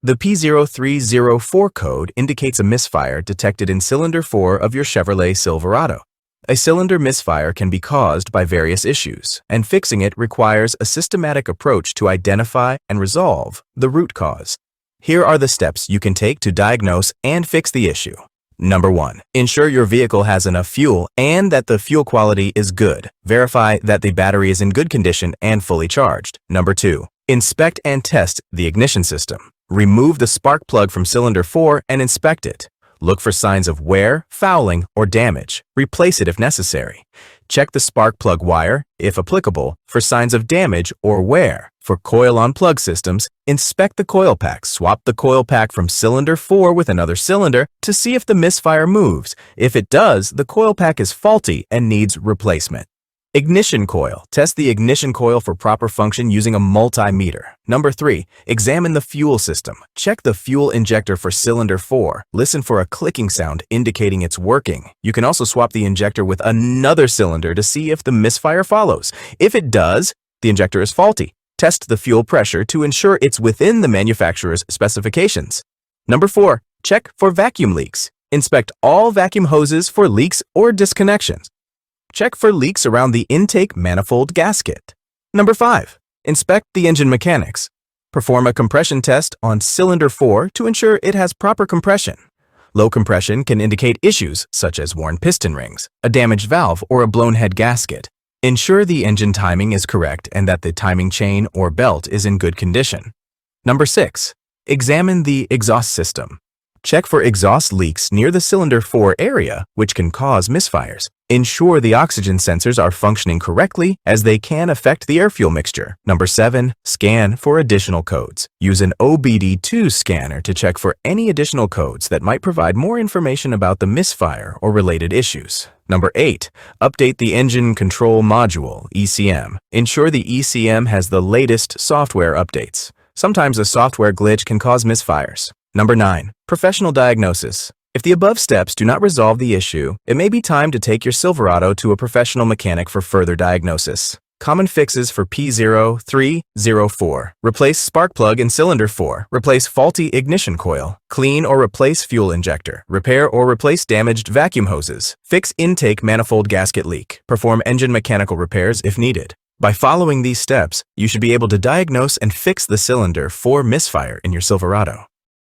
The P0304 code indicates a misfire detected in cylinder 4 of your Chevrolet Silverado. A cylinder misfire can be caused by various issues, and fixing it requires a systematic approach to identify and resolve the root cause. Here are the steps you can take to diagnose and fix the issue. Number 1. Ensure your vehicle has enough fuel and that the fuel quality is good. Verify that the battery is in good condition and fully charged. Number 2. Inspect and test the ignition system. Remove the spark plug from cylinder 4 and inspect it. Look for signs of wear, fouling, or damage. Replace it if necessary. Check the spark plug wire, if applicable, for signs of damage or wear. For coil-on-plug systems, inspect the coil pack. Swap the coil pack from cylinder 4 with another cylinder to see if the misfire moves. If it does, the coil pack is faulty and needs replacement. Ignition coil. Test the ignition coil for proper function using a multimeter. Number 3. Examine the fuel system. Check the fuel injector for cylinder 4. Listen for a clicking sound indicating it's working. You can also swap the injector with another cylinder to see if the misfire follows. If it does, the injector is faulty. Test the fuel pressure to ensure it's within the manufacturer's specifications. Number 4. Check for vacuum leaks. Inspect all vacuum hoses for leaks or disconnections. Check for leaks around the intake manifold gasket. Number 5. Inspect the engine mechanics. Perform a compression test on cylinder 4 to ensure it has proper compression. Low compression can indicate issues such as worn piston rings, a damaged valve, or a blown head gasket. Ensure the engine timing is correct and that the timing chain or belt is in good condition. Number 6. Examine the exhaust system. Check for exhaust leaks near the cylinder 4 area, which can cause misfires. Ensure the oxygen sensors are functioning correctly as they can affect the air-fuel mixture. Number 7. Scan for additional codes. Use an OBD2 scanner to check for any additional codes that might provide more information about the misfire or related issues. Number 8. Update the engine control module, ECM. Ensure the ECM has the latest software updates. Sometimes a software glitch can cause misfires. Number 9. Professional diagnosis. If the above steps do not resolve the issue, it may be time to take your Silverado to a professional mechanic for further diagnosis. Common fixes for P0304. Replace spark plug in cylinder 4. Replace faulty ignition coil. Clean or replace fuel injector. Repair or replace damaged vacuum hoses. Fix intake manifold gasket leak. Perform engine mechanical repairs if needed. By following these steps, you should be able to diagnose and fix the cylinder 4 misfire in your Silverado.